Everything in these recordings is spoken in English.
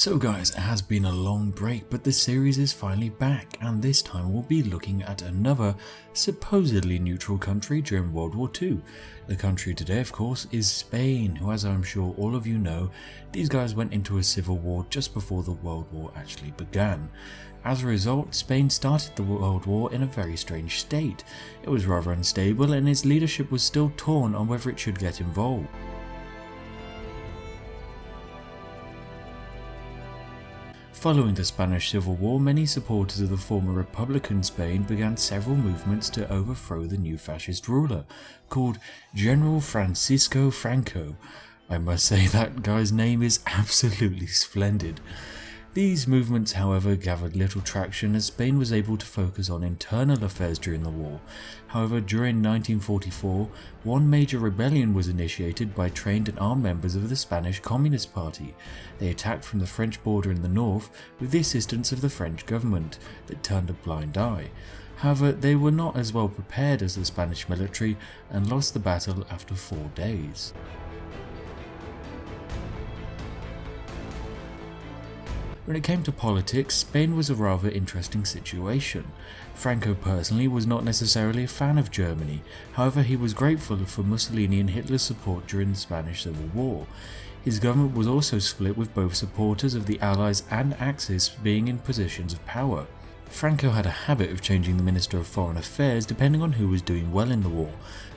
So guys, it has been a long break, but the series is finally back, and this time we'll be looking at another supposedly neutral country during World War II. The country today, of course, is Spain, who, as I'm sure all of you know, these guys went into a civil war just before the World War actually began. As a result, Spain started the World War in a very strange state. It was rather unstable, and its leadership was still torn on whether it should get involved. Following the Spanish Civil War, many supporters of the former Republican Spain began several movements to overthrow the new fascist ruler, called General Francisco Franco. I must say that guy's name is absolutely splendid. These movements, however, gathered little traction as Spain was able to focus on internal affairs during the war. However, during 1944, one major rebellion was initiated by trained and armed members of the Spanish Communist Party. They attacked from the French border in the north with the assistance of the French government that turned a blind eye. However, they were not as well prepared as the Spanish military and lost the battle after 4 days. When it came to politics, Spain was a rather interesting situation. Franco personally was not necessarily a fan of Germany, however he was grateful for Mussolini and Hitler's support during the Spanish Civil War. His government was also split, with both supporters of the Allies and Axis being in positions of power. Franco had a habit of changing the Minister of Foreign Affairs depending on who was doing well in the war.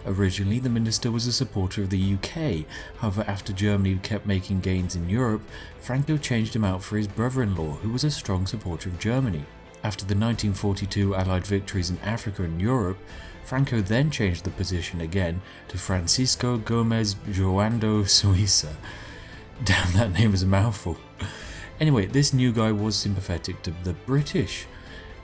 Originally, the minister was a supporter of the UK, however after Germany kept making gains in Europe, Franco changed him out for his brother-in-law, who was a strong supporter of Germany. After the 1942 Allied victories in Africa and Europe, Franco then changed the position again to Francisco Gómez Joando Suiza. Damn, that name is a mouthful. Anyway, this new guy was sympathetic to the British.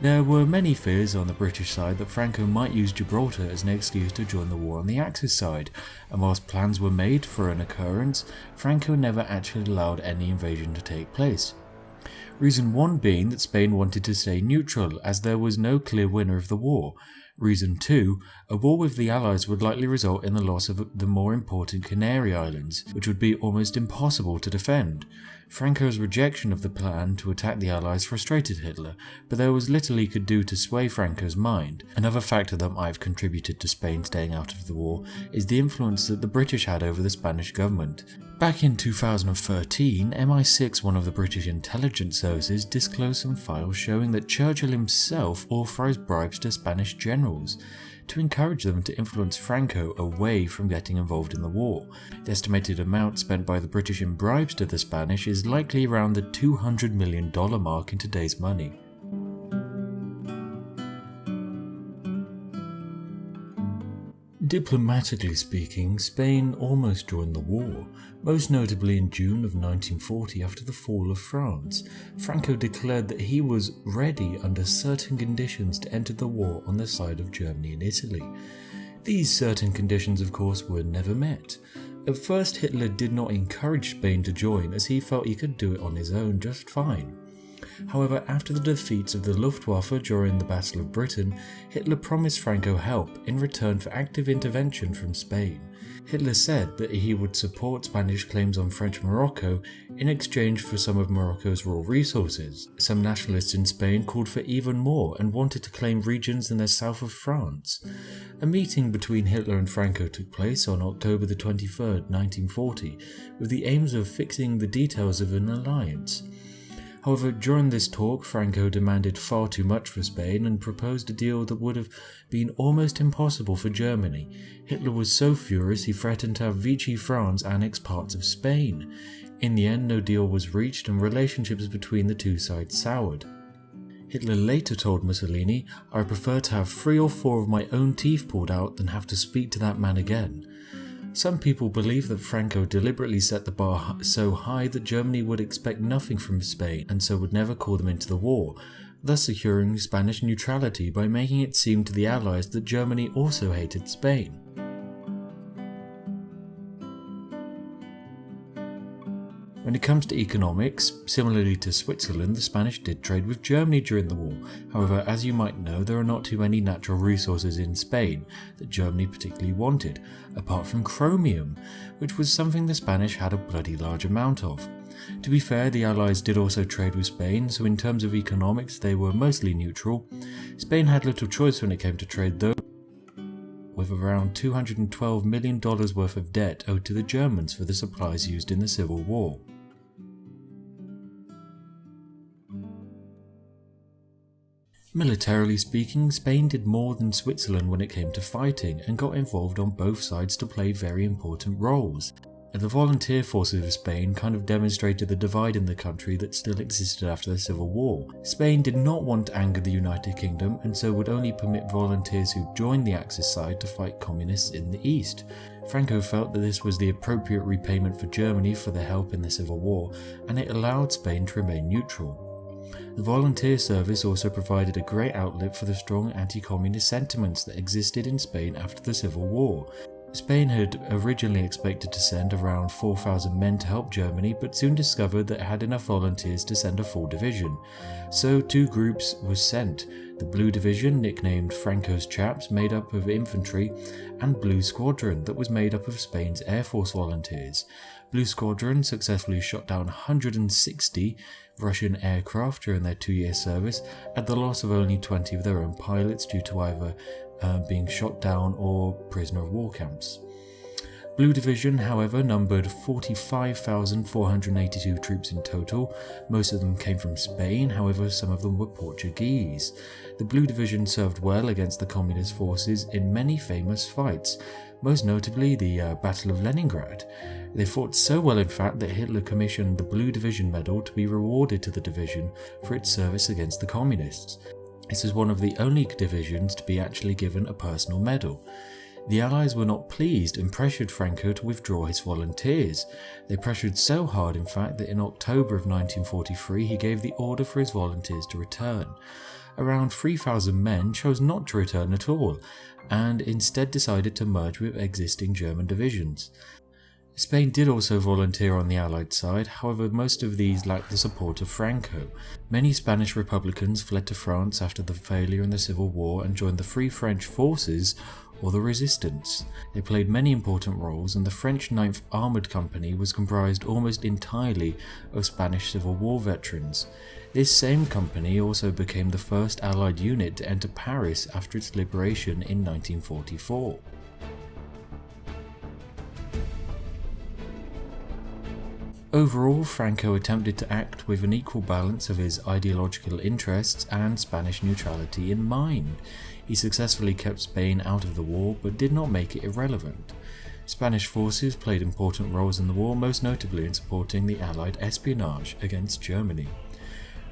There were many fears on the British side that Franco might use Gibraltar as an excuse to join the war on the Axis side, and whilst plans were made for an occurrence, Franco never actually allowed any invasion to take place. Reason 1 being that Spain wanted to stay neutral as there was no clear winner of the war. Reason 2, a war with the Allies would likely result in the loss of the more important Canary Islands, which would be almost impossible to defend. Franco's rejection of the plan to attack the Allies frustrated Hitler, but there was little he could do to sway Franco's mind. Another factor that might have contributed to Spain staying out of the war is the influence that the British had over the Spanish government. Back in 2013, MI6, one of the British intelligence services, disclosed some files showing that Churchill himself authorised bribes to Spanish generals to encourage them to influence Franco away from getting involved in the war. The estimated amount spent by the British in bribes to the Spanish is likely around the $200 million mark in today's money. Diplomatically speaking, Spain almost joined the war, most notably in June of 1940 after the fall of France. Franco declared that he was ready under certain conditions to enter the war on the side of Germany and Italy. These certain conditions, of course, were never met. At first, Hitler did not encourage Spain to join as he felt he could do it on his own just fine. However, after the defeats of the Luftwaffe during the Battle of Britain, Hitler promised Franco help in return for active intervention from Spain. Hitler said that he would support Spanish claims on French Morocco in exchange for some of Morocco's raw resources. Some nationalists in Spain called for even more and wanted to claim regions in the south of France. A meeting between Hitler and Franco took place on October 23, 1940, with the aims of fixing the details of an alliance. However, during this talk, Franco demanded far too much for Spain and proposed a deal that would have been almost impossible for Germany. Hitler was so furious he threatened to have Vichy France annex parts of Spain. In the end, no deal was reached and relationships between the two sides soured. Hitler later told Mussolini, "I prefer to have 3 or 4 of my own teeth pulled out than have to speak to that man again." Some people believe that Franco deliberately set the bar so high that Germany would expect nothing from Spain and so would never call them into the war, thus securing Spanish neutrality by making it seem to the Allies that Germany also hated Spain. When it comes to economics, similarly to Switzerland, the Spanish did trade with Germany during the war. However, as you might know, there are not too many natural resources in Spain that Germany particularly wanted, apart from chromium, which was something the Spanish had a bloody large amount of. To be fair, the Allies did also trade with Spain, so in terms of economics they were mostly neutral. Spain had little choice when it came to trade though, with around $212 million worth of debt owed to the Germans for the supplies used in the Civil War. Militarily speaking, Spain did more than Switzerland when it came to fighting and got involved on both sides to play very important roles. The volunteer forces of Spain kind of demonstrated the divide in the country that still existed after the Civil War. Spain did not want to anger the United Kingdom and so would only permit volunteers who joined the Axis side to fight communists in the east. Franco felt that this was the appropriate repayment for Germany for their help in the Civil War, and it allowed Spain to remain neutral. The volunteer service also provided a great outlet for the strong anti-communist sentiments that existed in Spain after the Civil War. Spain had originally expected to send around 4,000 men to help Germany, but soon discovered that it had enough volunteers to send a full division. So two groups were sent, the Blue Division, nicknamed Franco's Chaps, made up of infantry, and Blue Squadron, that was made up of Spain's Air Force volunteers. Blue Squadron successfully shot down 160 Russian aircraft during their 2-year service, at the loss of only 20 of their own pilots due to either being shot down or prisoner of war camps. Blue Division, however, numbered 45,482 troops in total. Most of them came from Spain, however some of them were Portuguese. The Blue Division served well against the communist forces in many famous fights, most notably the Battle of Leningrad. They fought so well in fact that Hitler commissioned the Blue Division Medal to be rewarded to the division for its service against the communists. This is one of the only divisions to be actually given a personal medal. The Allies were not pleased and pressured Franco to withdraw his volunteers. They pressured so hard in fact that in October of 1943 he gave the order for his volunteers to return. Around 3,000 men chose not to return at all, and instead decided to merge with existing German divisions. Spain did also volunteer on the Allied side, however most of these lacked the support of Franco. Many Spanish Republicans fled to France after the failure in the Civil War and joined the Free French Forces or the Resistance. They played many important roles, and the French 9th Armoured Company was comprised almost entirely of Spanish Civil War veterans. This same company also became the first Allied unit to enter Paris after its liberation in 1944. Overall, Franco attempted to act with an equal balance of his ideological interests and Spanish neutrality in mind. He successfully kept Spain out of the war, but did not make it irrelevant. Spanish forces played important roles in the war, most notably in supporting the Allied espionage against Germany.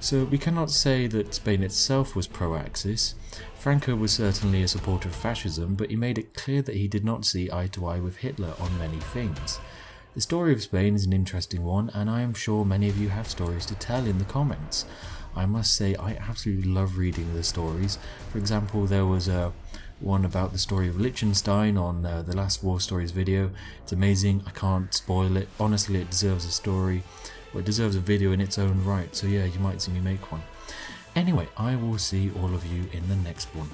So we cannot say that Spain itself was pro-Axis. Franco was certainly a supporter of fascism, but he made it clear that he did not see eye to eye with Hitler on many things. The story of Spain is an interesting one, and I am sure many of you have stories to tell in the comments. I must say I absolutely love reading the stories. For example, there was one about the story of Liechtenstein on the last War Stories video. It's amazing, I can't spoil it. Honestly, it deserves a story. Well, it deserves a video in its own right, so yeah, you might see me make one. Anyway, I will see all of you in the next one.